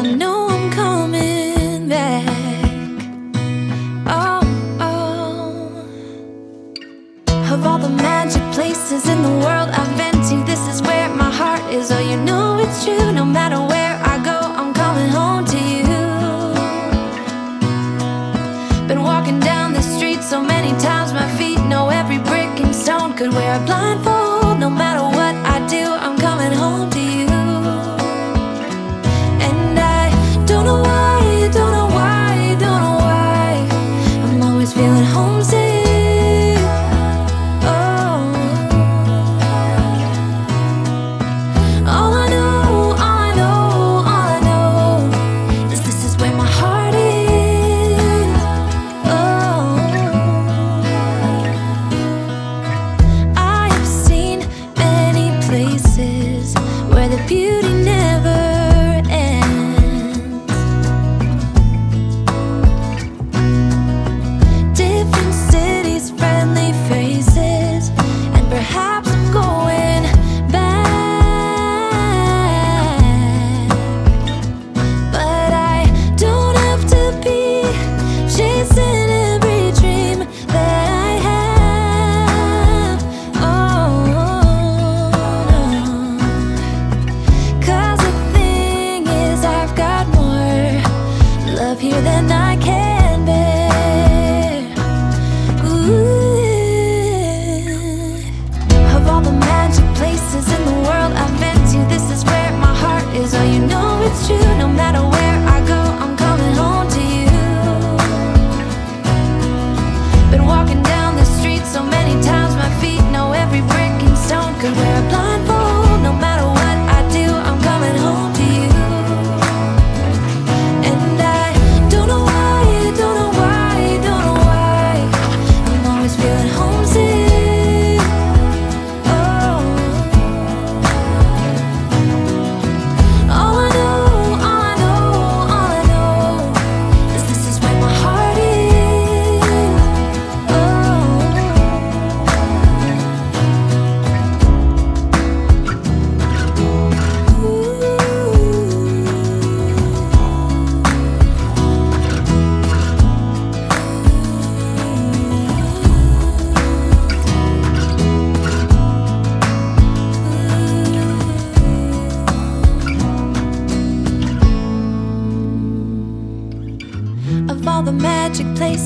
you know I'm coming back. Oh, oh. Of all the magic places in the world I've been to, this is where my heart is. Oh, you know it's true. No matter where I go, I'm coming home to you. Been walking down the street so many times, my feet know every brick and stone. Could wear a blindfold. No matter what I do, I'm coming home to you. And I don't know why, don't know why, don't know why I'm always feeling homesick.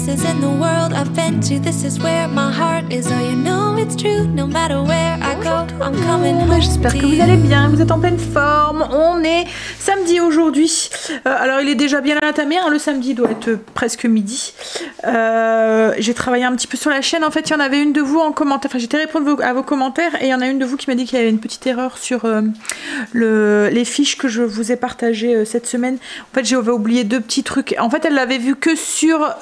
In the world I've been to, this is where my heart is. Oh, you know it's true. No matter where I go, I'm coming home. J'espère que vous allez bien, vous êtes en pleine forme. On est samedi aujourd'hui. Alors il est déjà bien entamé, hein, le samedi doit être presque midi. J'ai travaillé un petit peu sur la chaîne. En fait, il y en avait une de vous en commentaire. Enfin, j'étais répondre à vos commentaires et il y en a une de vous qui m'a dit qu'il y avait une petite erreur sur les fiches que je vous ai partagées cette semaine. En fait, j'avais oublié deux petits trucs. En fait, elle l'avait vu que sur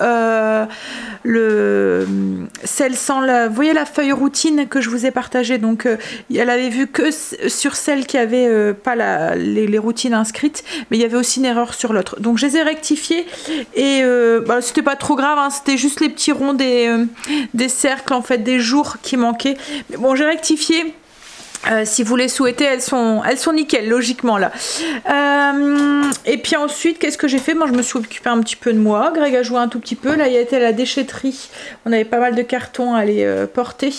celle sans la, vous voyez la feuille routine que je vous ai partagée, donc elle avait vu que sur celle qui avait pas les routines inscrites, mais il y avait aussi une erreur sur l'autre, donc je les ai rectifiées et bah, c'était pas trop grave, hein, c'était juste les petits ronds des cercles, en fait des jours qui manquaient, mais bon, j'ai rectifié. Si vous les souhaitez, elles sont nickel, logiquement là. Et puis ensuite, qu'est-ce que j'ai fait? Moi, je me suis occupée un petit peu de moi. Greg a joué un tout petit peu. Là, il y a été à la déchetterie. On avait pas mal de cartons à aller porter.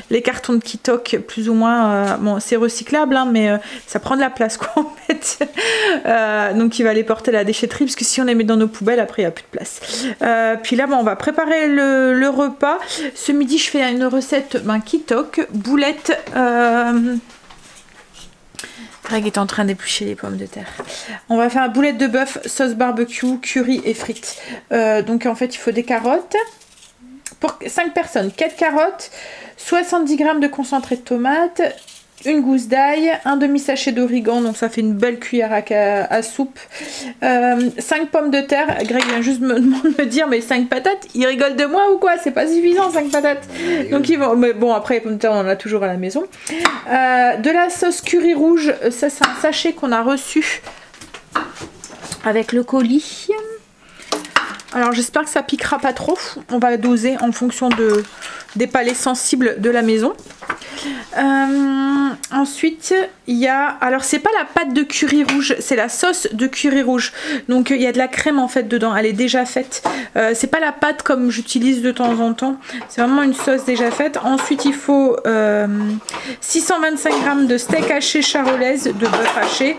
Les cartons de Kitok, plus ou moins. Bon, c'est recyclable, hein, mais ça prend de la place, quoi, en fait. Donc, il va les porter à la déchetterie, parce que si on les met dans nos poubelles, après, il n'y a plus de place. Puis là, bon, on va préparer le repas. Ce midi, je fais une recette Kitok, boulettes. Greg est en train d'éplucher les pommes de terre. On va faire une boulette de bœuf, sauce barbecue, curry et frites. Donc en fait il faut des carottes. Pour 5 personnes, 4 carottes, 70 g de concentré de tomate, une gousse d'ail, un demi-sachet d'origan, donc ça fait une belle cuillère à soupe, 5 pommes de terre. Greg vient juste me dire, mais 5 patates, il rigole de moi ou quoi? C'est pas suffisant 5 patates. Donc ils vont, mais bon, après les pommes de terre on en a toujours à la maison. De la sauce curry rouge, ça c'est un sachet qu'on a reçu avec le colis. Alors j'espère que ça piquera pas trop, on va doser en fonction des palais sensibles de la maison. ensuite, il y a... Alors, c'est pas la pâte de curry rouge, c'est la sauce de curry rouge. Donc, il y a de la crème, en fait, dedans. Elle est déjà faite. C'est pas la pâte comme j'utilise de temps en temps. C'est vraiment une sauce déjà faite. Ensuite, il faut 625 g de steak haché charolaise, de bœuf haché,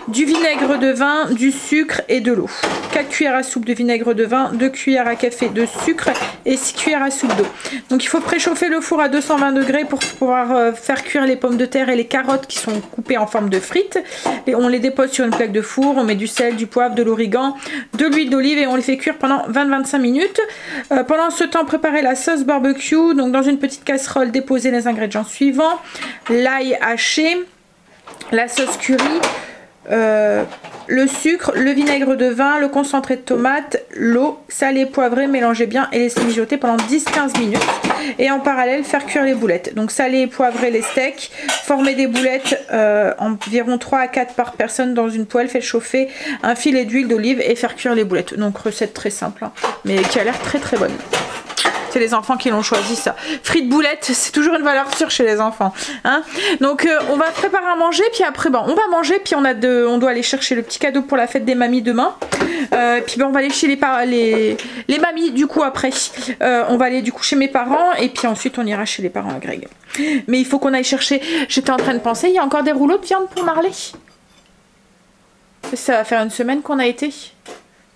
du vinaigre de vin, du sucre et de l'eau. 4 cuillères à soupe de vinaigre de vin, 2 cuillères à café de sucre et 6 cuillères à soupe d'eau. Donc, il faut préchauffer le four à 220 degrés pour pouvoir faire cuire les pommes de terre et les carottes qui sont coupées en forme de frites. Et on les dépose sur une plaque de four, on met du sel, du poivre, de l'origan, de l'huile d'olive et on les fait cuire pendant 20-25 minutes. Pendant ce temps, préparez la sauce barbecue. Donc dans une petite casserole, déposez les ingrédients suivants: l'ail haché, la sauce curry, le sucre, le vinaigre de vin, le concentré de tomate, l'eau, salé, poivré, mélangez bien et laissez mijoter pendant 10-15 minutes. Et en parallèle, faire cuire les boulettes. Donc saler et poivrer les steaks, former des boulettes environ 3 à 4 par personne dans une poêle, faites chauffer un filet d'huile d'olive et faire cuire les boulettes. Donc recette très simple, hein, mais qui a l'air très très bonne. C'est les enfants qui l'ont choisi, ça. Frites boulettes, c'est toujours une valeur sûre chez les enfants. Hein. Donc on va préparer à manger, puis après bon, on va manger, puis on doit aller chercher le petit cadeau pour la fête des mamies demain. Puis bon, on va aller chez les mamies du coup après. On va aller du coup chez mes parents et puis ensuite on ira chez les parents à Greg. Mais il faut qu'on aille chercher, j'étais en train de penser, il y a encore des rouleaux de viande pour Marley. Ça va faire une semaine qu'on a été.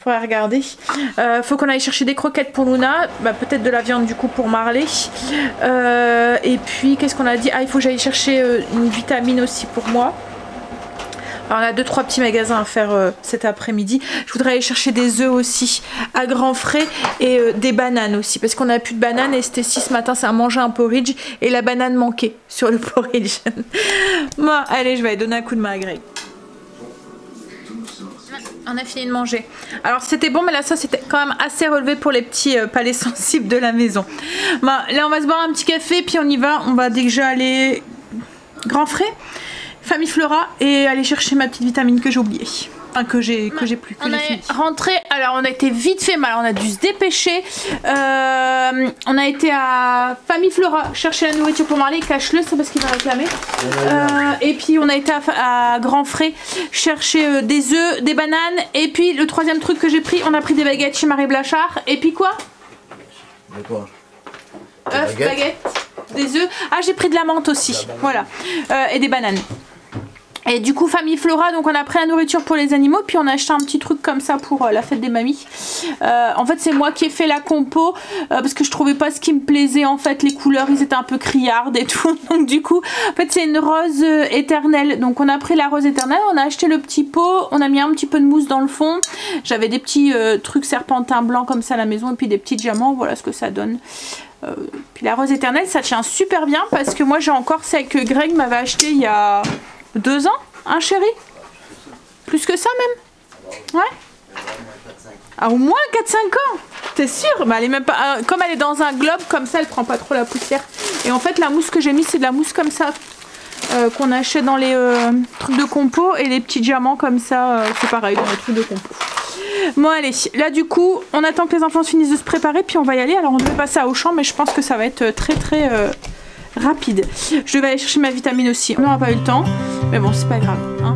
Faudrait regarder. Faut qu'on aille chercher des croquettes pour Luna. Bah, peut-être de la viande du coup pour Marley. Et puis qu'est-ce qu'on a dit? Ah, il faut que j'aille chercher une vitamine aussi pour moi. Alors on a 2-3 petits magasins à faire cet après-midi. Je voudrais aller chercher des œufs aussi à grands frais et des bananes aussi. Parce qu'on n'a plus de bananes et Stécie ce matin ça a mangé un porridge et la banane manquait sur le porridge. Bon, allez, je vais aller donner un coup de main à Greg. On a fini de manger. Alors c'était bon mais là ça c'était quand même assez relevé pour les petits palais sensibles de la maison. Bon, là on va se boire un petit café puis on y va. On va déjà aller Grand Frais, Famille Flora et aller chercher ma petite vitamine que j'ai oubliée. Enfin que j'ai plus. On est rentré, alors on a été vite fait mal, on a dû se dépêcher. On a été à Famille Flora chercher la nourriture pour Marley, cache-le, c'est parce qu'il va réclamer. Et puis on a été à Grand Frais chercher des œufs, des bananes. Et puis le troisième truc que j'ai pris, on a pris des baguettes chez Marie Blachard. Et puis quoi? De quoi? Œufs, baguettes, des œufs. Ah, j'ai pris de la menthe aussi, voilà. Et des bananes. Et du coup Famille Flora, donc on a pris la nourriture pour les animaux, puis on a acheté un petit truc comme ça pour la fête des mamies. En fait c'est moi qui ai fait la compo parce que je trouvais pas ce qui me plaisait, en fait les couleurs ils étaient un peu criardes et tout, donc du coup en fait c'est une rose éternelle, donc on a pris la rose éternelle, on a acheté le petit pot, on a mis un petit peu de mousse dans le fond, j'avais des petits trucs serpentins blancs comme ça à la maison et puis des petits diamants, voilà ce que ça donne. Puis la rose éternelle ça tient super bien parce que moi j'ai encore celle que Greg m'avait acheté il y a 2 ans, hein chérie? Plus que ça même? Ouais? Ah, au moins 4-5 ans? T'es sûre? Bah, elle est même pas. Comme elle est dans un globe comme ça, elle prend pas trop la poussière. Et en fait, la mousse que j'ai mis, c'est de la mousse comme ça. Qu'on achète dans les trucs de compo. Et les petits diamants comme ça, c'est pareil dans les trucs de compo. Bon, allez, là du coup, on attend que les enfants finissent de se préparer. Puis on va y aller. Alors, on devait passer à Auchan, mais je pense que ça va être très très. Rapide. Je vais aller chercher ma vitamine aussi. On n'aura pas eu le temps. Mais bon, c'est pas grave. Hein.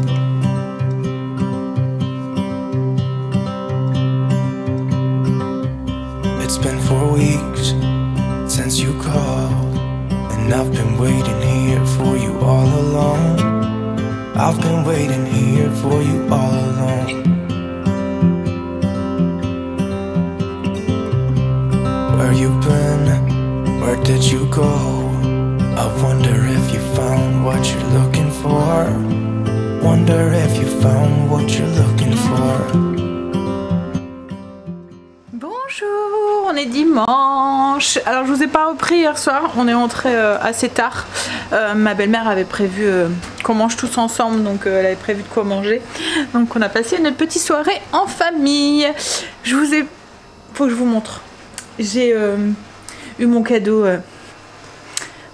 It's been 4 weeks since you called, and I've been waiting here for you all along. I've been waiting here for you all along. Where you been? Where did you go? I wonder if you found what you're looking for. Wonder if you found what you're looking for. Bonjour, on est dimanche. Alors je vous ai pas repris hier soir, on est rentré assez tard. Ma belle-mère avait prévu qu'on mange tous ensemble, donc elle avait prévu de quoi manger. Donc on a passé une petite soirée en famille. Je vous ai... Faut que je vous montre. J'ai eu mon cadeau...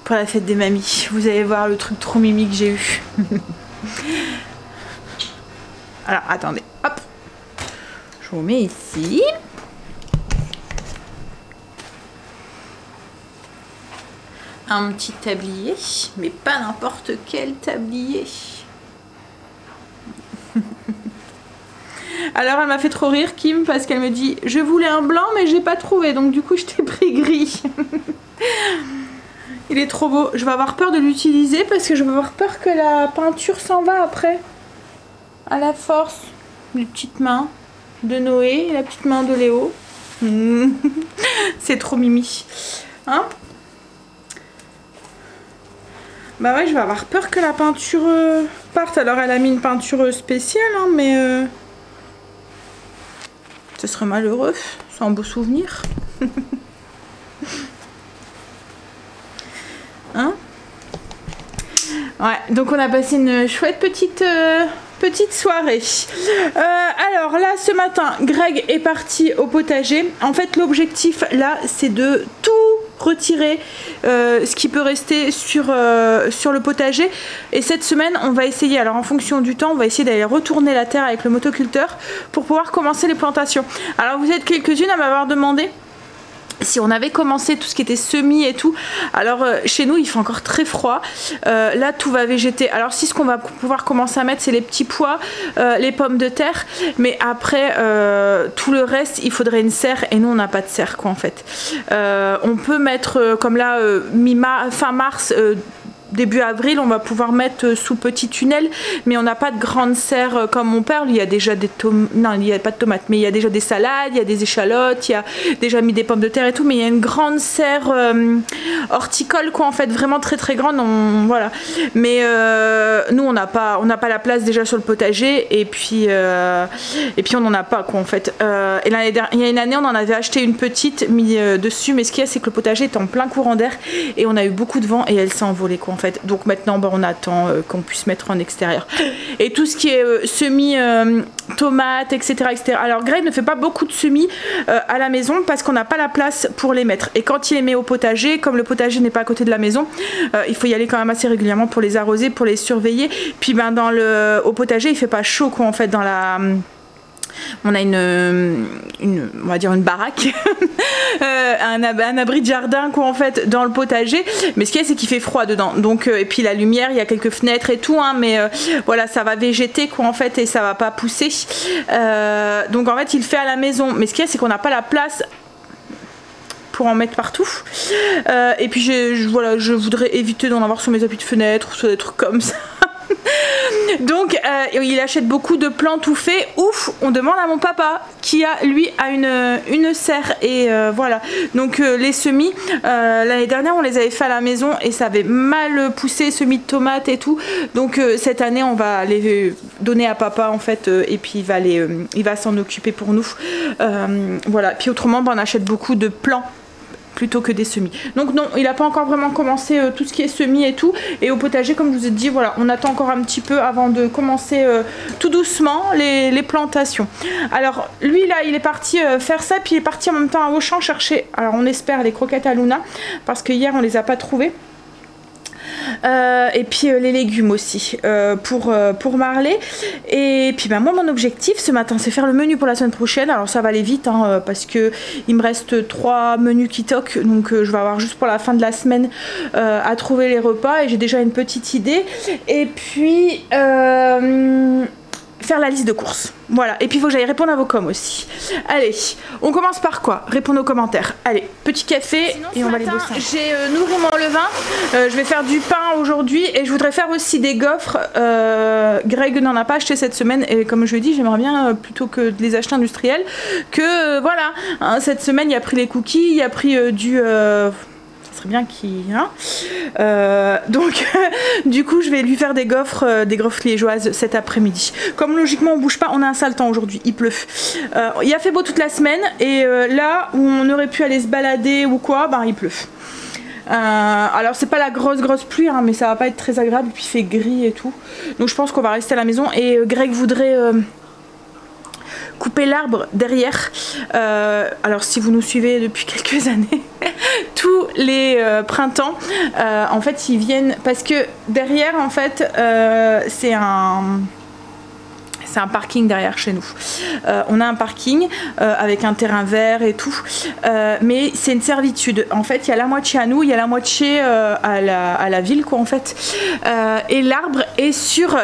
pour la fête des mamies. Vous allez voir le truc trop mimi que j'ai eu. Alors, attendez. Hop. Je vous mets ici. un petit tablier, mais pas n'importe quel tablier. Alors elle m'a fait trop rire Kim parce qu'elle me dit je voulais un blanc mais j'ai pas trouvé donc du coup je t'ai pris gris. Il est trop beau, je vais avoir peur de l'utiliser parce que je vais avoir peur que la peinture s'en va après. À la force, les petites mains de Noé et la petite main de Léo. C'est trop mimi. Hein? Bah ouais, je vais avoir peur que la peinture parte. Alors elle a mis une peinture spéciale, hein, mais ce serait malheureux. C'est un beau souvenir. Hein? Ouais, donc on a passé une chouette petite soirée. Alors là, ce matin, Greg est parti au potager. En fait, l'objectif là, c'est de tout retirer ce qui peut rester sur le potager. Et cette semaine, on va essayer, alors en fonction du temps, on va essayer d'aller retourner la terre avec le motoculteur pour pouvoir commencer les plantations. Alors vous êtes quelques-unes à m'avoir demandé si on avait commencé tout ce qui était semis et tout. Alors chez nous il fait encore très froid, là tout va végéter. Alors si ce qu'on va pouvoir commencer à mettre c'est les petits pois, les pommes de terre, mais après tout le reste il faudrait une serre et nous on n'a pas de serre quoi en fait. On peut mettre comme là fin mars, début avril, on va pouvoir mettre sous petit tunnel, mais on n'a pas de grande serre comme mon père. Lui, il y a déjà des tomates, non, il n'y a pas de tomates, mais il y a déjà des salades, il y a des échalotes, il y a déjà mis des pommes de terre et tout, mais il y a une grande serre horticole, quoi, en fait, vraiment très très grande. Voilà. Mais nous, on n'a pas la place déjà sur le potager, et puis on n'en a pas, quoi, en fait. Et il y a une année, on en avait acheté une petite, mis dessus, mais ce qu'il y a, c'est que le potager est en plein courant d'air, et on a eu beaucoup de vent, et elle s'est envolée, quoi, en fait. Donc maintenant on attend qu'on puisse mettre en extérieur. Et tout ce qui est semis, tomates, etc., etc. Alors Greg ne fait pas beaucoup de semis à la maison parce qu'on n'a pas la place pour les mettre. Et quand il les met au potager, comme le potager n'est pas à côté de la maison, il faut y aller quand même assez régulièrement pour les arroser, pour les surveiller. Puis au potager il fait pas chaud quoi en fait dans la... On a on va dire une baraque, un abri de jardin quoi en fait dans le potager, mais ce qu'il y a c'est qu'il fait froid dedans, donc et puis la lumière, il y a quelques fenêtres et tout hein, mais voilà ça va végéter quoi en fait et ça va pas pousser, donc en fait il fait à la maison, mais ce qu'il y a c'est qu'on n'a pas la place pour en mettre partout, et puis voilà, je voudrais éviter d'en avoir sur mes appuis de fenêtre ou sur des trucs comme ça. Donc il achète beaucoup de plants tout faits. Ouf, on demande à mon papa qui lui a une serre et voilà. Donc les semis l'année dernière on les avait fait à la maison et ça avait mal poussé, semis de tomates et tout. Donc cette année on va les donner à papa en fait et puis il va s'en occuper pour nous. Voilà. Puis autrement on achète beaucoup de plants plutôt que des semis. Donc non, il n'a pas encore vraiment commencé tout ce qui est semis et tout. Et au potager, comme je vous ai dit, voilà, on attend encore un petit peu avant de commencer tout doucement les plantations. Alors lui là, il est parti faire ça, puis il est parti en même temps à Auchan chercher, alors on espère les croquettes à Luna, parce que hier on les a pas trouvées. Et puis les légumes aussi pour Marley. Et puis moi mon objectif ce matin c'est faire le menu pour la semaine prochaine. Alors ça va aller vite hein, parce que il me reste 3 menus qui toquent, donc je vais avoir juste pour la fin de la semaine à trouver les repas et j'ai déjà une petite idée. Et puis faire la liste de courses. Voilà. Et puis il faut que j'aille répondre à vos coms aussi. Allez, on commence par quoi? Répondre aux commentaires. Allez, petit café. Sinon, et on va aller bosser. J'ai nourri mon levain. Je vais faire du pain aujourd'hui et je voudrais faire aussi des gaufres. Greg n'en a pas acheté cette semaine et comme je lui ai dit, j'aimerais bien plutôt que de les acheter industriels que voilà. Hein, cette semaine, il a pris les cookies, il a pris du... bien qu'il donc du coup je vais lui faire des gaufres liégeoises cet après-midi. Comme logiquement on bouge pas, on a un sale temps aujourd'hui, il pleut, il a fait beau toute la semaine et là où on aurait pu aller se balader ou quoi, ben il pleut. Alors c'est pas la grosse pluie hein, mais ça va pas être très agréable, puis il fait gris et tout, donc je pense qu'on va rester à la maison. Et Greg voudrait couper l'arbre derrière. Alors si vous nous suivez depuis quelques années, tous les printemps, en fait ils viennent parce que derrière en fait c'est c'est un parking derrière chez nous. On a un parking avec un terrain vert et tout, mais c'est une servitude. En fait, il y a la moitié à nous, il y a la moitié à la ville, quoi, en fait. Et l'arbre est sur...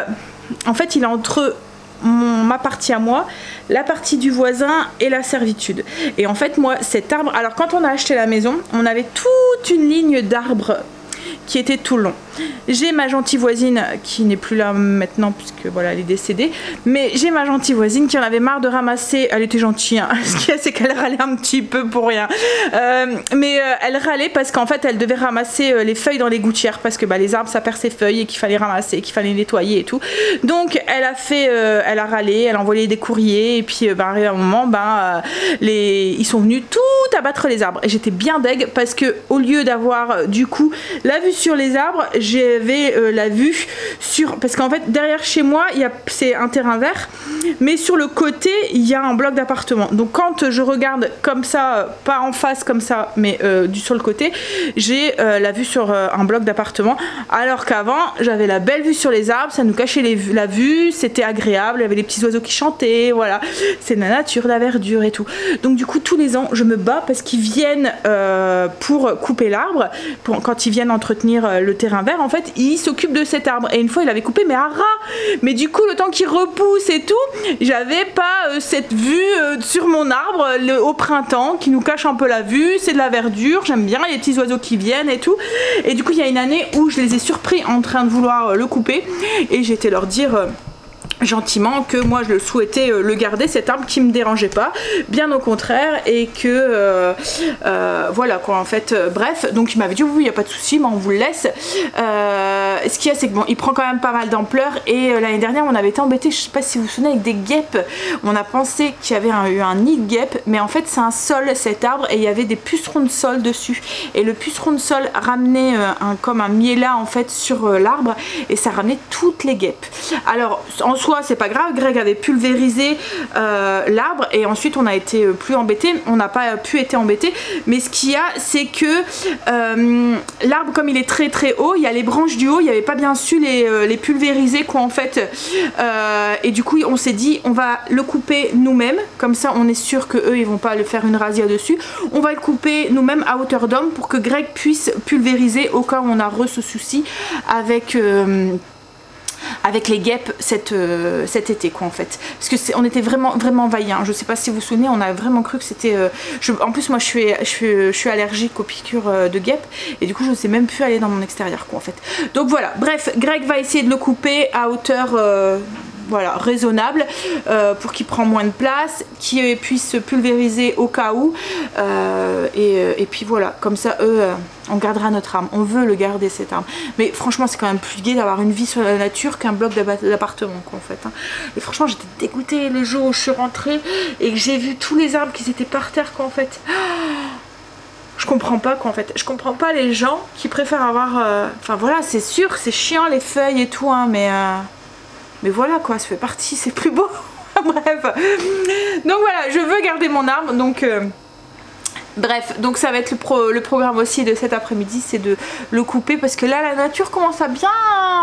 En fait, il est entre ma partie à moi, la partie du voisin et la servitude. Et en fait, moi, cet arbre... Alors, quand on a acheté la maison, on avait toute une ligne d'arbres qui était tout le long. J'ai ma gentille voisine qui n'est plus là maintenant puisque voilà, elle est décédée, mais j'ai ma gentille voisine qui en avait marre de ramasser. Elle était gentille, hein. Ce qu'il y a, c'est qu'elle râlait un petit peu pour rien, mais elle râlait parce qu'en fait elle devait ramasser les feuilles dans les gouttières parce que les arbres ça perd ses feuilles et qu'il fallait ramasser, qu'il fallait nettoyer et tout. Donc elle a fait, elle a râlé, elle a envoyé des courriers et puis arrivé un moment, ils sont venus tout abattre les arbres et j'étais bien deg parce que au lieu d'avoir du coup la vue sur les arbres, j'avais la vue sur... Parce qu'en fait, derrière chez moi, c'est un terrain vert, mais sur le côté, il y a un bloc d'appartements. Donc quand je regarde comme ça, pas en face comme ça, mais sur le côté, j'ai la vue sur un bloc d'appartements. Alors qu'avant, j'avais la belle vue sur les arbres, ça nous cachait la vue, c'était agréable, il y avait des petits oiseaux qui chantaient, voilà. C'est de la nature, de la verdure et tout. Donc du coup, tous les ans, je me bats parce qu'ils viennent pour couper l'arbre, quand ils viennent entretenir le terrain vert, en fait, il s'occupe de cet arbre. Et une fois, il avait coupé, mais à ras. Mais du coup, le temps qu'il repousse et tout, j'avais pas cette vue sur mon arbre au printemps qui nous cache un peu la vue. C'est de la verdure, j'aime bien, il y a des petits oiseaux qui viennent et tout. Et du coup, il y a une année où je les ai surpris en train de vouloir le couper. Et j'ai été leur dire... gentiment que moi je le souhaitais le garder, cet arbre qui me dérangeait pas, bien au contraire, et que voilà quoi en fait, bref, donc il m'avait dit oui il n'y a pas de souci, mais on vous le laisse. Ce qu'il y a c'est que bon, il prend quand même pas mal d'ampleur et l'année dernière on avait été embêtés, je sais pas si vous vous souvenez, avec des guêpes. On a pensé qu'il y avait eu un nid de guêpes, mais en fait c'est un sol cet arbre et il y avait des pucerons de sol dessus et le puceron de sol ramenait comme un miella en fait sur l'arbre et ça ramenait toutes les guêpes. Alors en soi c'est pas grave, Greg avait pulvérisé l'arbre et ensuite on a été plus embêté, on n'a pas pu être embêté, mais ce qu'il y a c'est que l'arbre comme il est très très haut, il y a les branches du haut, il n'y avait pas bien su les pulvériser quoi en fait, et du coup on s'est dit on va le couper nous-mêmes, comme ça on est sûr que eux ils vont pas le faire une razzia dessus, on va le couper nous-mêmes à hauteur d'homme pour que Greg puisse pulvériser au cas où on a ce souci avec les guêpes cet été quoi en fait, parce que on était vraiment envahis, hein. Je sais pas si vous vous souvenez, on a vraiment cru que c'était en plus moi je suis allergique aux piqûres de guêpes et du coup je ne sais même plus aller dans mon extérieur quoi en fait. Donc voilà, bref, Greg va essayer de le couper à hauteur voilà, raisonnable pour qu'il prenne moins de place, qu'il puisse pulvériser au cas où et puis voilà, comme ça eux on gardera notre arbre, on veut le garder cet arbre, mais franchement c'est quand même plus gai d'avoir une vie sur la nature qu'un bloc d'appartement quoi en fait, hein. Et franchement j'étais dégoûtée le jour où je suis rentrée et que j'ai vu tous les arbres qui étaient par terre quoi en fait. Je comprends pas quoi en fait, je comprends pas les gens qui préfèrent avoir enfin voilà, c'est sûr c'est chiant les feuilles et tout hein, mais voilà quoi, ça fait partie, c'est plus beau. Bref, donc voilà, je veux garder mon arbre, donc bref, donc ça va être le programme aussi de cet après-midi, c'est de le couper parce que là la nature commence à bien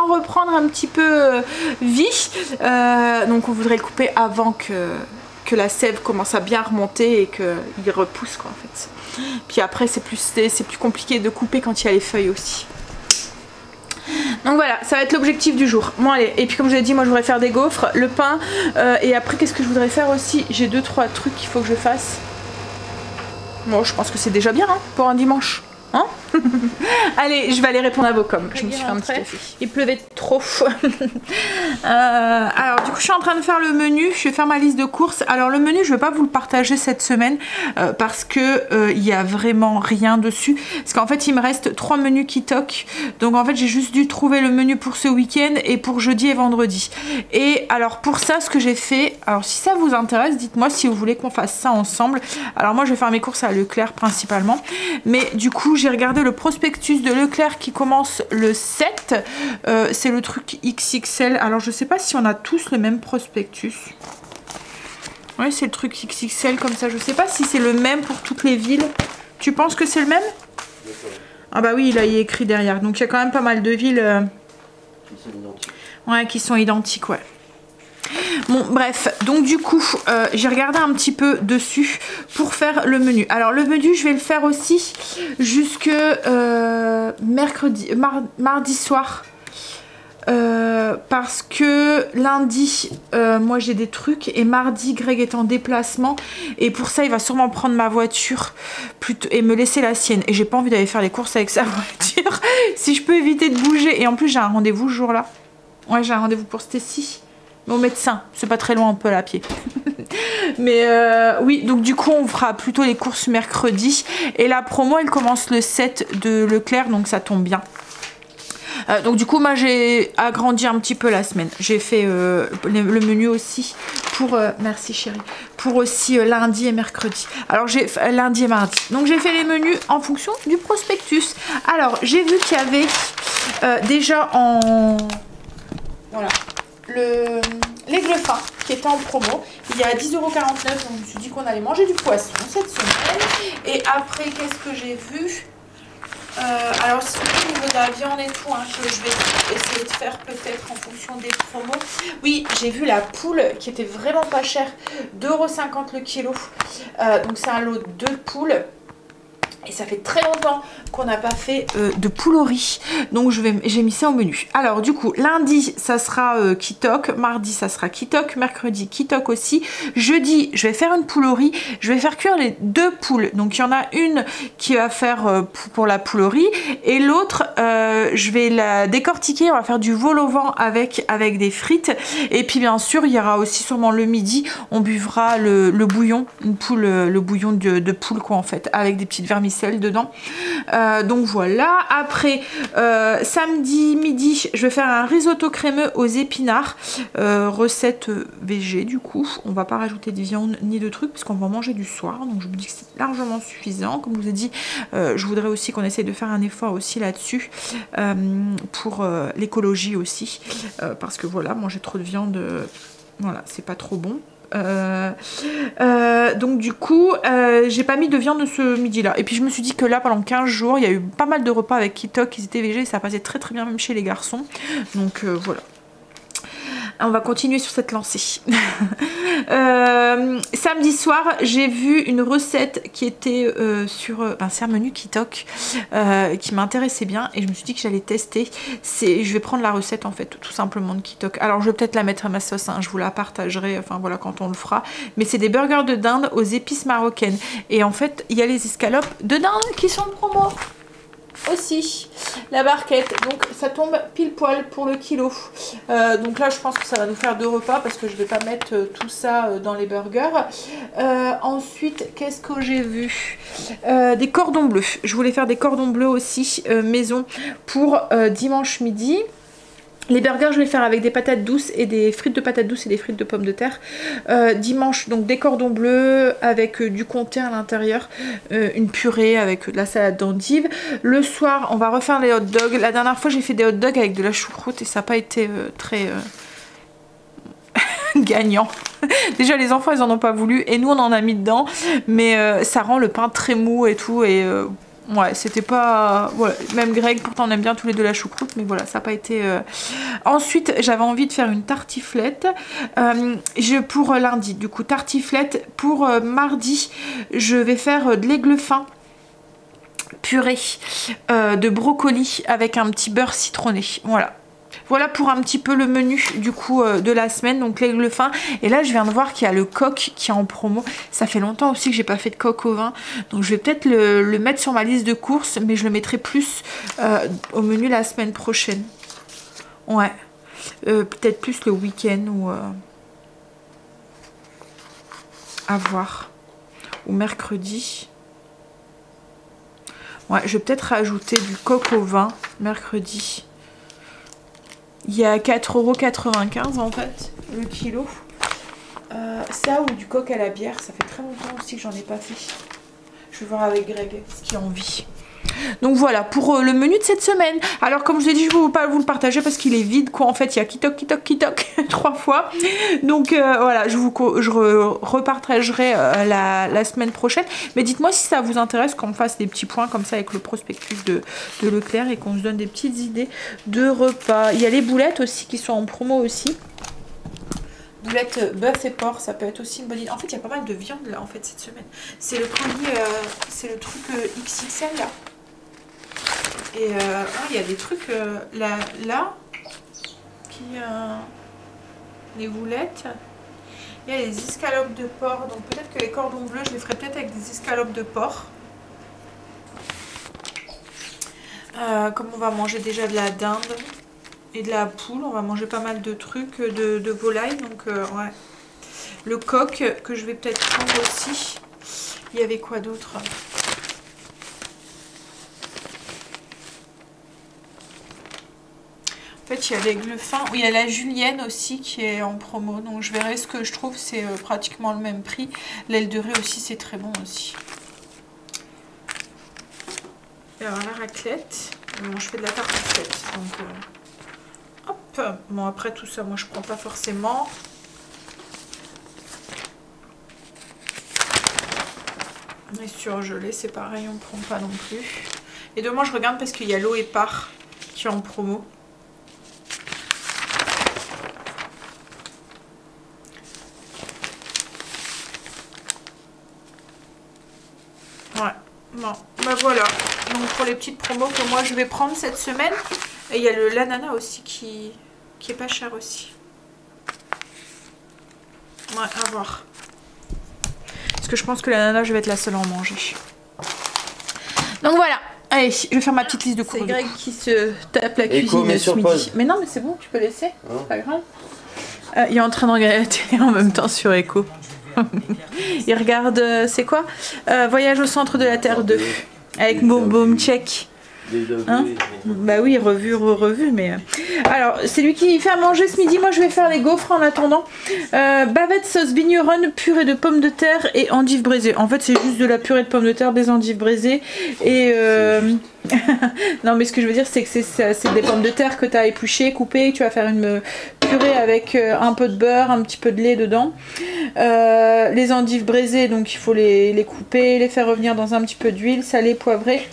reprendre un petit peu vie, donc on voudrait le couper avant que la sève commence à bien remonter et qu'il repousse quoi en fait. Puis après c'est plus compliqué de couper quand il y a les feuilles aussi. Donc voilà, ça va être l'objectif du jour. Bon allez, et puis comme je l'ai dit, moi je voudrais faire des gaufres, le pain, et après qu'est-ce que je voudrais faire aussi? J'ai 2-3 trucs qu'il faut que je fasse. Bon, je pense que c'est déjà bien hein, pour un dimanche. Hein? Allez, je vais aller répondre à vos coms. Je me suis fait un petit café. Il pleuvait trop. Alors du coup je suis en train de faire le menu. Je vais faire ma liste de courses. Alors le menu je vais pas vous le partager cette semaine parce que il y a vraiment rien dessus. Parce qu'en fait il me reste 3 menus qui toquent. Donc en fait j'ai juste dû trouver le menu pour ce week-end et pour jeudi et vendredi. Et alors pour ça ce que j'ai fait, alors si ça vous intéresse dites-moi si vous voulez qu'on fasse ça ensemble. Alors moi je vais faire mes courses à Leclerc principalement. Mais du coup j'ai regardé le prospectus de Leclerc qui commence le 7. C'est le truc XXL. Alors je sais pas si on a tous le même prospectus. Oui c'est le truc XXL comme ça. Je sais pas si c'est le même pour toutes les villes. Tu penses que c'est le même? Ah bah oui, il y a écrit derrière. Donc il y a quand même pas mal de villes qui sont identiques. Ouais, qui sont identiques, ouais. Bon, bref, donc du coup, j'ai regardé un petit peu dessus pour faire le menu. Alors, le menu, je vais le faire aussi jusque mardi soir. Parce que lundi, moi j'ai des trucs et mardi, Greg est en déplacement et pour ça, il va sûrement prendre ma voiture plutôt, et me laisser la sienne. Et j'ai pas envie d'aller faire les courses avec sa voiture si je peux éviter de bouger. Et en plus, j'ai un rendez-vous ce jour-là. Ouais, j'ai un rendez-vous pour Stécie. Au médecin, c'est pas très loin, on peut aller à pied. Mais oui, donc du coup on fera plutôt les courses mercredi. Et la promo elle commence le 7 de Leclerc, donc ça tombe bien. Donc du coup moi j'ai agrandi un petit peu la semaine. J'ai fait le menu aussi pour merci chérie, pour aussi lundi et mercredi. Alors j'ai lundi et mardi. Donc j'ai fait les menus en fonction du prospectus. Alors j'ai vu qu'il y avait déjà en voilà l'aigle fin qui était en promo. Il y a 10,49 €, donc je me suis dit qu'on allait manger du poisson cette semaine. Et après, qu'est-ce que j'ai vu? Alors c'est surtout au niveau de la viande et tout, hein, que je vais essayer de faire peut-être en fonction des promos. Oui, j'ai vu la poule qui était vraiment pas chère, 2,50 € le kilo. Donc c'est un lot de poules. Et ça fait très longtemps qu'on n'a pas fait de poule au riz. Donc j'ai mis ça au menu. Alors du coup, lundi, ça sera Kitok. Mardi, ça sera Kitok. Mercredi, Kitok aussi. Jeudi, je vais faire une poule au riz. Je vais faire cuire les 2 poules. Donc il y en a une qui va faire pour la poule au riz. Et l'autre, je vais la décortiquer. On va faire du vol au vent avec des frites. Et puis bien sûr, il y aura aussi sûrement le midi. On buvra le bouillon. Le bouillon de poule quoi en fait. Avec des petites vermicelles dedans. Donc voilà. Après samedi midi je vais faire un risotto crémeux aux épinards, recette végé du coup. On va pas rajouter de viande ni de trucs parce qu'on va manger du soir, donc je me dis que c'est largement suffisant. Comme je vous ai dit, je voudrais aussi qu'on essaye de faire un effort aussi là-dessus pour l'écologie aussi, parce que voilà, manger trop de viande, voilà, c'est pas trop bon. Donc du coup j'ai pas mis de viande ce midi là, et puis je me suis dit que là pendant 15 jours il y a eu pas mal de repas avec Kitok, ils étaient végés et ça passait très très bien même chez les garçons, donc voilà. On va continuer sur cette lancée. Samedi soir, j'ai vu une recette qui était sur c'est un menu Kitok qui m'intéressait bien et je me suis dit que j'allais tester. Je vais prendre la recette en fait, tout simplement de Kitok. Alors je vais peut-être la mettre à ma sauce, hein, je vous la partagerai, enfin voilà quand on le fera. Mais c'est des burgers de dinde aux épices marocaines. Et en fait, il y a les escalopes de dinde qui sont en promo. Aussi la barquette, donc ça tombe pile poil pour le kilo. Donc là je pense que ça va nous faire 2 repas parce que je vais pas mettre tout ça dans les burgers. Ensuite qu'est-ce que j'ai vu? Des cordons bleus. Je voulais faire des cordons bleus aussi maison pour dimanche midi. Les burgers, je vais faire avec des patates douces et des frites de patates douces et des frites de pommes de terre. Dimanche, donc des cordons bleus avec du comté à l'intérieur, une purée avec de la salade d'endive. Le soir, on va refaire les hot dogs. La dernière fois, j'ai fait des hot dogs avec de la choucroute et ça n'a pas été très gagnant. Déjà, les enfants, ils en ont pas voulu et nous, on en a mis dedans. Mais ça rend le pain très mou et tout et... ouais, c'était pas... Voilà. Même Greg, pourtant on aime bien tous les deux la choucroute, mais voilà, ça n'a pas été... Ensuite, j'avais envie de faire une tartiflette pour lundi. Du coup, tartiflette. Pour mardi, je vais faire de l'aigle fin purée de brocoli avec un petit beurre citronné. Voilà. Voilà pour un petit peu le menu du coup de la semaine, donc l'aigle fin. Et là je viens de voir qu'il y a le coq qui est en promo. Ça fait longtemps aussi que j'ai pas fait de coq au vin, donc je vais peut-être le mettre sur ma liste de courses, mais je le mettrai plus au menu la semaine prochaine. Ouais, peut-être plus le week-end ou à voir, ou mercredi. Ouais, je vais peut-être rajouter du coq au vin mercredi. Il y a 4,95 € en fait, le kilo. Ça ou du coq à la bière, ça fait très longtemps aussi que j'en ai pas fait. Je vais voir avec Greg ce qu'il a envie. Donc voilà pour le menu de cette semaine. Alors comme je vous ai dit, je ne vais pas vous le partager parce qu'il est vide quoi. En fait il y a Kitok, Kitok, Kitok 3 fois. Donc voilà, je repartagerai la semaine prochaine. Mais dites-moi si ça vous intéresse qu'on fasse des petits points comme ça avec le prospectus de Leclerc et qu'on se donne des petites idées de repas. Il y a les boulettes aussi qui sont en promo aussi. Boulette bœuf et porc, ça peut être aussi une bonne idée. En fait, il y a pas mal de viande là en fait cette semaine. C'est le colis, c'est le truc XXL là. Et il y a des trucs là qui les boulettes. Il y a les escalopes de porc, donc peut-être que les cordons bleus, je les ferai peut-être avec des escalopes de porc. Comme on va manger déjà de la dinde et de la poule, on va manger pas mal de trucs de volaille, donc ouais. Le coq que je vais peut-être prendre aussi. Il y avait quoi d'autre? En fait, il y a l'aigle fin, il y a la julienne aussi qui est en promo, donc je verrai ce que je trouve, c'est pratiquement le même prix. L'aile de riz aussi, c'est très bon aussi. Et alors la raclette, bon, je fais de la tarte raclette, donc hop, bon après tout ça, moi je prends pas forcément. Et surgelé, c'est pareil, on prend pas non plus. Et demain je regarde parce qu'il y a l'eau épars qui est en promo. Ouais, bon, bah voilà. Donc pour les petites promos que moi je vais prendre cette semaine. Et il y a l'ananas aussi qui est pas cher aussi. Ouais, à voir. Parce que je pense que l'ananas, je vais être la seule à en manger. Donc voilà. Allez, je vais faire ma petite liste de cours. C'est Greg qui se tape la cuisine ce midi. Mais non, mais c'est bon, tu peux laisser. C'est pas grave. Il est en train de regarder la télé en même temps sur Echo. Il regarde, c'est quoi Voyage au centre de la Terre 2 avec Boom Check. Hein? Bah oui, revu, mais... Alors, c'est lui qui fait à manger ce midi. Moi, je vais faire les gaufres en attendant. Bavette sauce vigneronne, purée de pommes de terre et endives braisées. En fait, c'est juste de la purée de pommes de terre, des endives braisées et... non, mais ce que je veux dire, c'est que c'est des pommes de terre que tu as épluchées, coupées, que tu vas faire une purée avec un peu de beurre, un petit peu de lait dedans. Les endives braisées, donc il faut les couper, les faire revenir dans un petit peu d'huile, salée, poivrée.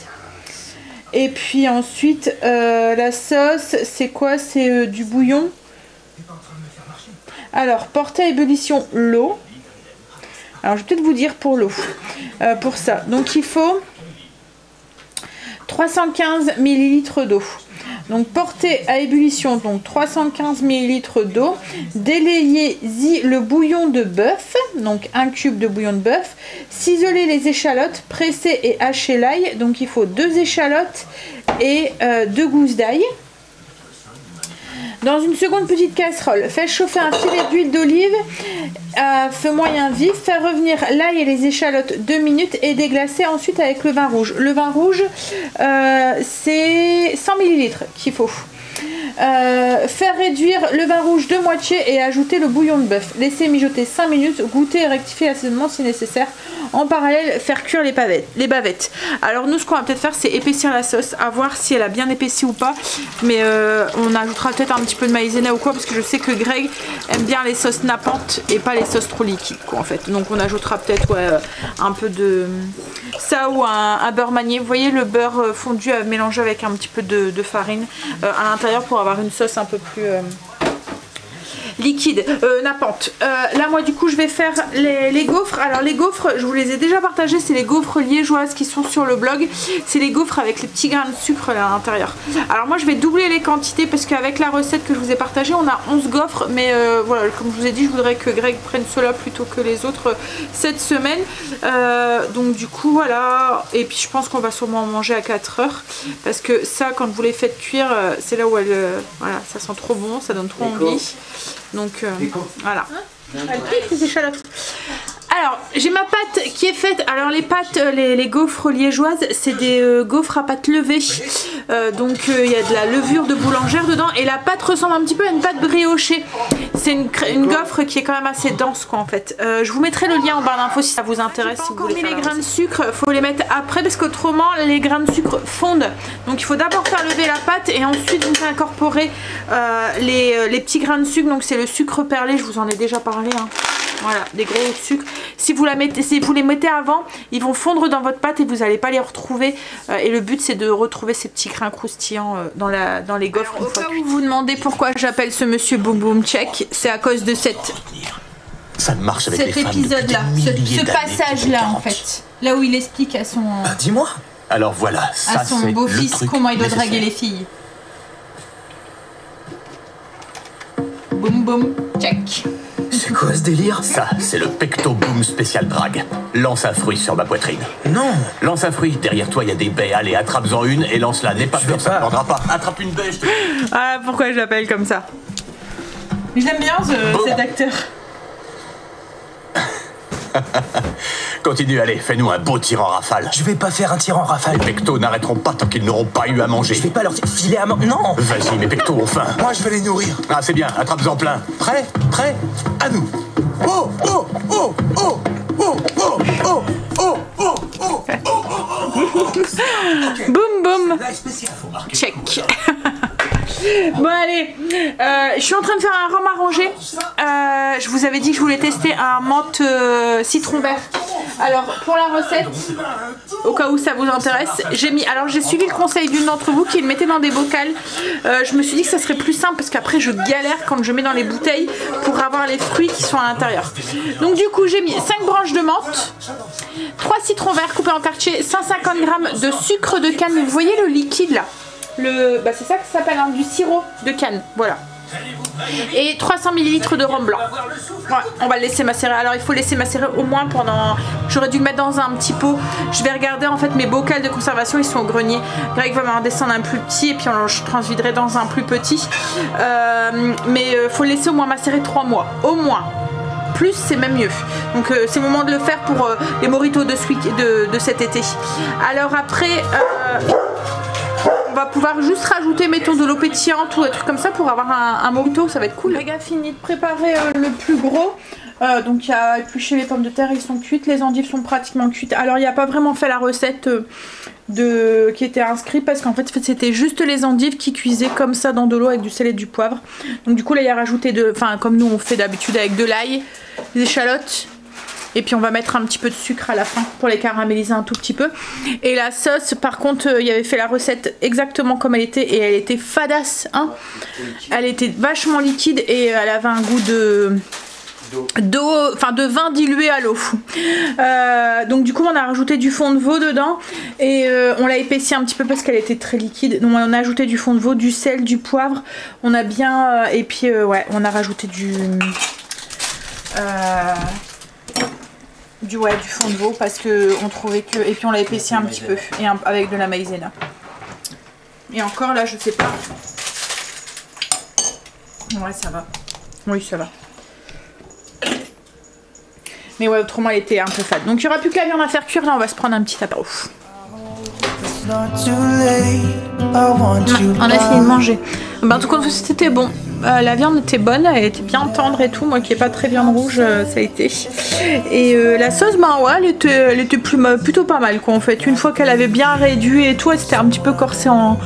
Et puis ensuite, la sauce, c'est quoi? C'est du bouillon. Alors, porter à ébullition l'eau. Alors, je vais peut-être vous dire pour l'eau. Pour ça. Donc, il faut 315 ml d'eau. Donc, porter à ébullition, donc 315 ml d'eau. Délayez-y le bouillon de bœuf, donc 1 cube de bouillon de bœuf. Ciselez les échalotes, presser et hacher l'ail. Donc, il faut 2 échalotes et 2 gousses d'ail. Dans une seconde petite casserole, faites chauffer un filet d'huile d'olive à feu moyen vif, faire revenir l'ail et les échalotes 2 minutes et déglacer ensuite avec le vin rouge. Le vin rouge, c'est 100 ml qu'il faut. Faire réduire le vin rouge de moitié et ajouter le bouillon de bœuf. Laisser mijoter 5 minutes, goûter et rectifier l'assaisonnement si nécessaire. En parallèle, faire cuire les bavettes. Alors nous, ce qu'on va peut-être faire, c'est épaissir la sauce, à voir si elle a bien épaissi ou pas. Mais on ajoutera peut-être un petit peu de maïzena ou quoi, parce que je sais que Greg aime bien les sauces nappantes et pas les sauces trop liquides, quoi, en fait. Donc on ajoutera peut-être un peu de ça ou un beurre manié. Vous voyez le beurre fondu mélangé avec un petit peu de farine à l'intérieur pour avoir une sauce un peu plus liquide, nappante. Là moi du coup je vais faire les gaufres. Alors les gaufres, je vous les ai déjà partagées, c'est les gaufres liégeoises qui sont sur le blog. C'est les gaufres avec les petits grains de sucre là, à l'intérieur. Alors moi je vais doubler les quantités parce qu'avec la recette que je vous ai partagée, on a 11 gaufres, mais voilà, comme je vous ai dit, je voudrais que Greg prenne cela plutôt que les autres cette semaine. Donc du coup voilà, et puis je pense qu'on va sûrement en manger à 4 heures parce que ça, quand vous les faites cuire, c'est là où elle, voilà, ça sent trop bon, ça donne trop envie. Donc voilà. Elle pique les échalotes. Alors j'ai ma pâte qui est faite. Alors les pâtes, les gaufres liégeoises, c'est des gaufres à pâte levée. Donc il y a de la levure de boulangère dedans. Et la pâte ressemble un petit peu à une pâte briochée. C'est une gaufre qui est quand même assez dense quoi en fait. Je vous mettrai le lien en barre d'infos si ça vous intéresse. Si vous voulez faire les grains de sucre, faut les mettre après parce qu'autrement les grains de sucre fondent. Donc il faut d'abord faire lever la pâte et ensuite vous incorporer les petits grains de sucre. Donc c'est le sucre perlé, je vous en ai déjà parlé. Hein. Voilà, des gros sucres. Si vous les mettez avant, ils vont fondre dans votre pâte et vous n'allez pas les retrouver. Et le but, c'est de retrouver ces petits grains croustillants dans les gaufres. Au cas où vous vous demandez pourquoi j'appelle ce monsieur Boom Boom Check, c'est à cause de cet épisode-là, ce passage-là en fait. Là où il explique à son... Bah dis-moi. Alors voilà, ça à son beau-fils comment il doit draguer les filles. Boom Boom Check. C'est quoi ce délire? Ça, c'est le Pecto Boom spécial drague. Lance un fruit sur ma poitrine. Non. Lance un fruit. Derrière toi, il y a des baies. Allez, attrape-en une et lance-la. N'aie pas peur, ça ne prendra pas. Attrape une baie, je te... Ah, pourquoi je l'appelle comme ça? Je l'aime bien, cet acteur. Continue, allez, fais-nous un beau tir en rafale. Je vais pas faire un tir en rafale. Les pectos n'arrêteront pas tant qu'ils n'auront pas eu à manger. Je vais pas leur filer à manger. Non. Vas-y, mes pectos ont faim. Moi, je vais les nourrir. Ah, c'est bien, attrape-en plein. Prêt? Prêt? À nous. Oh, oh, oh, oh, oh, oh, oh, oh, oh, oh, oh. Boum, boum. Check. Bon allez, je suis en train de faire un rhum arrangé. Je vous avais dit que je voulais tester un menthe citron vert. Alors pour la recette, au cas où ça vous intéresse, j'ai suivi le conseil d'une d'entre vous qui le mettait dans des bocals. Je me suis dit que ça serait plus simple parce qu'après je galère quand je mets dans les bouteilles pour avoir les fruits qui sont à l'intérieur. Donc du coup j'ai mis 5 branches de menthe, 3 citrons verts coupés en quartier, 150 g de sucre de canne. Vous voyez le liquide là? C'est ça que ça s'appelle, hein, du sirop de canne, voilà. Et 300 ml de rhum blanc. Ouais, on va le laisser macérer. Alors il faut laisser macérer au moins pendant... J'aurais dû le mettre dans un petit pot. Je vais regarder en fait mes bocals de conservation, ils sont au grenier. Greg va m'en descendre un plus petit et puis je transviderai dans un plus petit. Mais faut le laisser au moins macérer 3 mois. Au moins. Plus c'est même mieux. Donc c'est le moment de le faire pour les mojitos de cet été. Alors après... on va pouvoir juste rajouter, mettons, de l'eau pétillante ou un truc comme ça pour avoir un mojito, ça va être cool. Greg a fini de préparer le plus gros. Donc il a épluché les pommes de terre, ils sont cuites, les endives sont pratiquement cuites. Alors il n'a pas vraiment fait la recette qui était inscrite parce qu'en fait c'était juste les endives qui cuisaient comme ça dans de l'eau avec du sel et du poivre. Donc du coup là il a rajouté comme nous on fait d'habitude avec de l'ail, des échalotes. Et puis on va mettre un petit peu de sucre à la fin pour les caraméliser un tout petit peu. Et la sauce, par contre, il avait fait la recette exactement comme elle était. Et elle était fadasse, hein. Elle était vachement liquide et elle avait un goût de vin dilué à l'eau. Donc du coup on a rajouté du fond de veau dedans. Et on l'a épaissi un petit peu parce qu'elle était très liquide. Donc on a ajouté du fond de veau, du sel, du poivre. On a bien... et puis ouais, on a rajouté du fond de veau parce que on trouvait que... Et puis on l'a épaissi un petit peu et avec de la maïzena. Et encore là je sais pas. Ouais ça va. Oui ça va. Mais ouais autrement elle était un peu fade. Donc il n'y aura plus que la viande à faire cuire. Là on va se prendre un petit apéro. On a fini de manger. En tout cas c'était bon. La viande était bonne, elle était bien tendre et tout. Moi qui n'ai pas très viande rouge, ça a été. Et la sauce, ouais, elle était plutôt pas mal quoi en fait. Une fois qu'elle avait bien réduit et tout, elle s'était un petit peu corsée en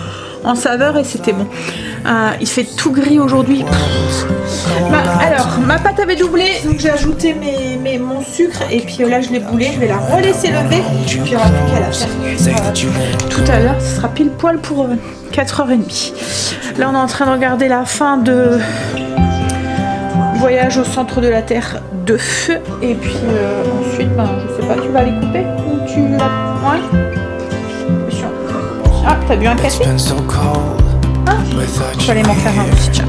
saveur et c'était bon. Il fait tout gris aujourd'hui. Alors, ma pâte avait doublé, donc j'ai ajouté mon sucre et puis là je l'ai boulé. Je vais la relaisser lever. Puis on va plus qu'à la faire cuire tout à l'heure. Ce sera pile poil pour 4h30. Là on est en train de regarder la fin de Voyage au centre de la Terre 2. Et puis ensuite, je sais pas, tu vas les couper ou tu la... Ouais. Ah, t'as bu un café? Ah, je vais aller m'en faire un petit chat.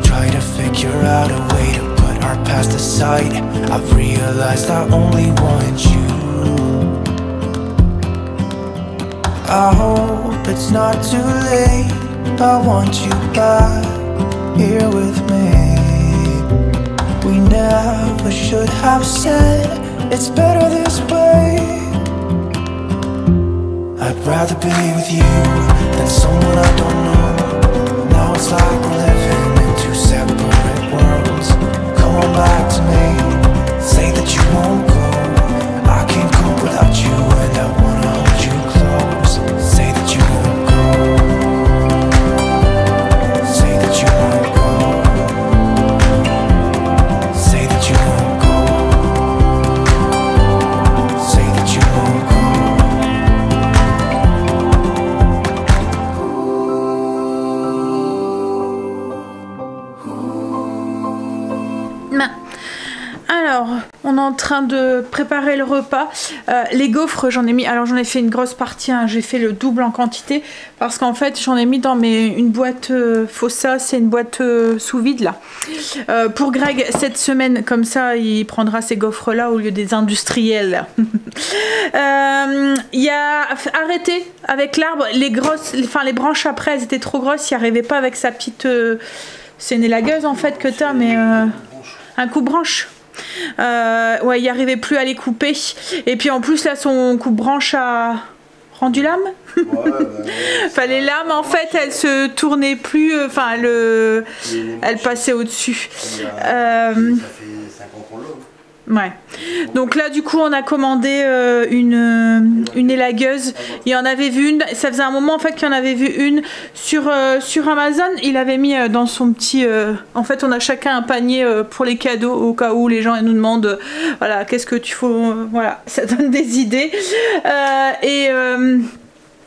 Try to figure out a way to put our past aside. I've realized I only want you. I hope it's not too late. I want you back here with me. We never should have said it's better this way. I'd rather be with you than someone I don't know. Now it's like we're living in two separate worlds. Come on back. Alors, on est en train de préparer le repas. Les gaufres, j'en ai mis... Alors, j'en ai fait une grosse partie. Hein, j'ai fait le double en quantité. Parce qu'en fait, j'en ai mis dans une boîte Fossa. C'est une boîte sous vide, là. Pour Greg, cette semaine, comme ça, il prendra ces gaufres-là au lieu des industriels. Il y a arrêté avec l'arbre. Les branches après, elles étaient trop grosses. Il n'y arrivait pas avec sa petite... c'est une élagueuse, en fait, que tu as, mais... un coupe-branche. Ouais, il n'y arrivait plus à les couper. Et puis en plus, là, son coupe-branche a rendu l'âme. Ouais, enfin, les lames, en fait, elles se tournaient plus. Enfin, elles passaient au-dessus. Ça fait 5 ans qu'on l'a. Ouais. Donc là, du coup, on a commandé une élagueuse. Il y en avait vu une. Ça faisait un moment en fait qu'il y en avait vu une sur Amazon. Il avait mis dans son petit. En fait, on a chacun un panier pour les cadeaux au cas où les gens nous demandent. Voilà, qu'est-ce que tu faut. Voilà, ça donne des idées.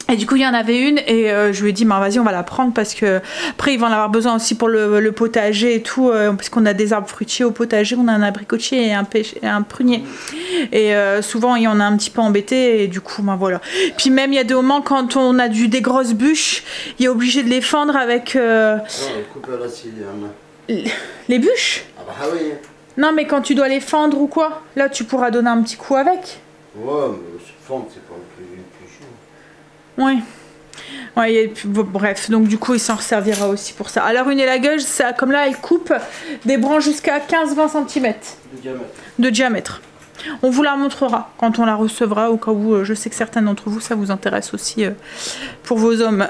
Et du coup, il y en avait une et je lui ai dit, bah, vas-y, on va la prendre parce que après, il va en avoir besoin aussi pour le potager et tout, parce qu'on a des arbres fruitiers au potager, on a un abricotier et un prunier. Et souvent, il y en a un petit peu embêté et du coup, ben voilà. Puis même, il y a des moments quand on a des grosses bûches, il est obligé de les fendre avec... les bûches? Ah bah oui. Non, mais quand tu dois les fendre ou quoi, là, tu pourras donner un petit coup avec. Ouais, mais fendre, c'est pas plus chiant. Ouais. Ouais, et puis, bon, bref, donc du coup il s'en servira aussi pour ça. Alors une élagueuse, ça, comme là elle coupe des branches jusqu'à 15-20 cm de diamètre. On vous la montrera quand on la recevra, au cas où je sais que certains d'entre vous ça vous intéresse aussi pour vos hommes.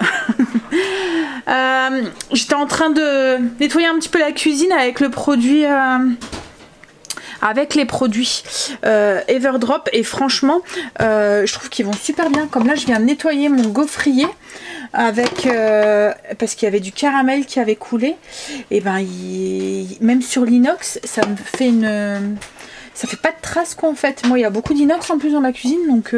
J'étais en train de nettoyer un petit peu la cuisine avec le produit... avec les produits Everdrop et franchement je trouve qu'ils vont super bien. Comme là je viens de nettoyer mon gaufrier avec parce qu'il y avait du caramel qui avait coulé et ben même sur l'inox ça me fait ça fait pas de traces quoi en fait. Moi il y a beaucoup d'inox en plus dans la cuisine donc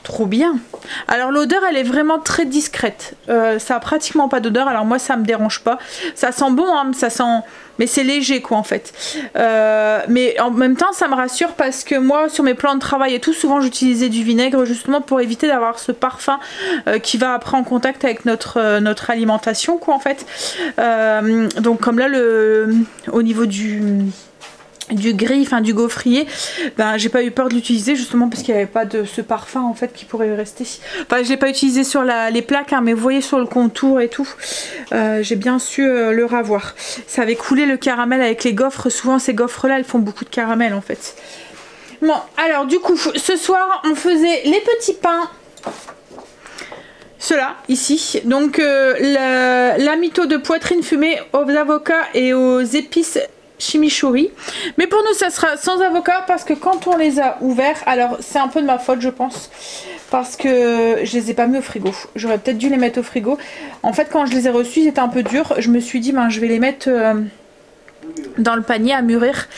trop bien. Alors l'odeur elle est vraiment très discrète, ça a pratiquement pas d'odeur, alors moi ça me dérange pas, ça sent bon hein, ça sent, mais c'est léger quoi en fait, mais en même temps ça me rassure parce que moi sur mes plans de travail et tout souvent j'utilisais du vinaigre justement pour éviter d'avoir ce parfum qui va après en contact avec notre alimentation quoi en fait, donc comme là au niveau du gris, enfin du gaufrier, ben j'ai pas eu peur de l'utiliser justement parce qu'il n'y avait pas de ce parfum en fait qui pourrait rester. Enfin je l'ai pas utilisé sur les plaques hein, mais vous voyez sur le contour et tout, j'ai bien su le ravoir. Ça avait coulé le caramel avec les gaufres, souvent ces gaufres là elles font beaucoup de caramel en fait. Bon alors du coup ce soir on faisait les petits pains. Ceux-là, ici, donc l'amito de poitrine fumée aux avocats et aux épices chimichurri, mais pour nous ça sera sans avocat parce que quand on les a ouverts, alors c'est un peu de ma faute je pense parce que je les ai pas mis au frigo, j'aurais peut-être dû les mettre au frigo. En fait quand je les ai reçus ils étaient un peu durs, je me suis dit ben je vais les mettre dans le panier à mûrir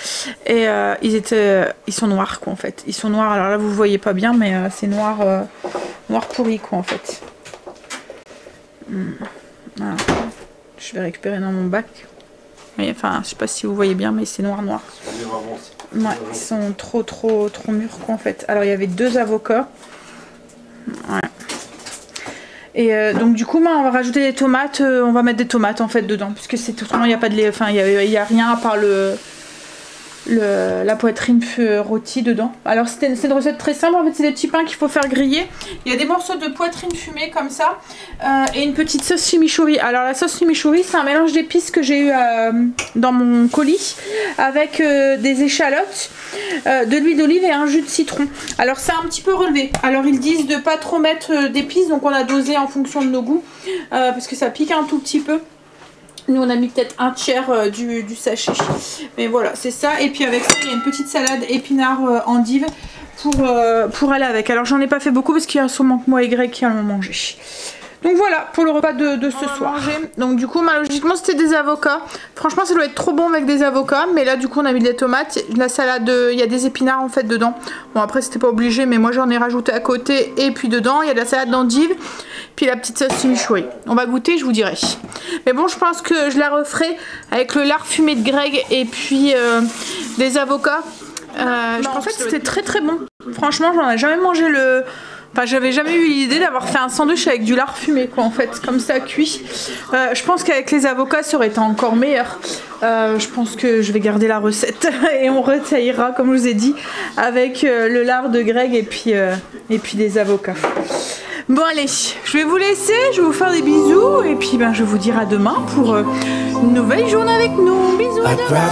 et ils sont noirs quoi en fait, ils sont noirs, alors là vous voyez pas bien mais c'est noir pourri quoi en fait. Voilà. Je vais récupérer dans mon bac. Enfin, je sais pas si vous voyez bien, mais c'est noir. Ouais, ils sont trop mûrs quoi en fait. Alors il y avait 2 avocats. Ouais. Et donc du coup, on va rajouter des tomates. On va mettre des tomates en fait dedans, puisque c'est totalement il n'y a pas de lait. Enfin, il y a rien à part la poitrine rôtie dedans. Alors c'est une recette très simple en fait, c'est des petits pains qu'il faut faire griller. Il y a des morceaux de poitrine fumée comme ça et une petite sauce chimichurri. Alors la sauce chimichurri c'est un mélange d'épices que j'ai eu dans mon colis avec des échalotes, de l'huile d'olive et un jus de citron. Alors c'est un petit peu relevé, alors ils disent de pas trop mettre d'épices, donc on a dosé en fonction de nos goûts parce que ça pique un tout petit peu. Nous on a mis peut-être un tiers du sachet. Mais voilà, c'est ça. Et puis avec ça, il y a une petite salade épinards endive pour aller avec. Alors j'en ai pas fait beaucoup parce qu'il y a sûrement que moi et Greg qui allons manger. Donc voilà pour le repas de ce soir. Donc du coup logiquement c'était des avocats. Franchement ça doit être trop bon avec des avocats. Mais là du coup on a mis des tomates, de la salade, il y a des épinards en fait dedans. Bon après c'était pas obligé mais moi j'en ai rajouté à côté. Et puis dedans il y a de la salade d'endive. puis la petite sauce chimichurri. On va goûter, je vous dirai. Mais bon, je pense que je la referai avec le lard fumé de Greg et puis des avocats. En fait, c'était très très bon. Franchement, j'en ai jamais mangé le... Enfin, j'avais jamais eu l'idée d'avoir fait un sandwich avec du lard fumé, quoi, en fait, comme ça cuit. Je pense qu'avec les avocats, ça aurait été encore meilleur. Je pense que je vais garder la recette et on retaillera, comme je vous ai dit, avec le lard de Greg et puis des avocats. Bon, allez, je vais vous laisser, je vais vous faire des bisous et puis ben, je vous dire à demain pour une nouvelle journée avec nous. Bisous, à demain.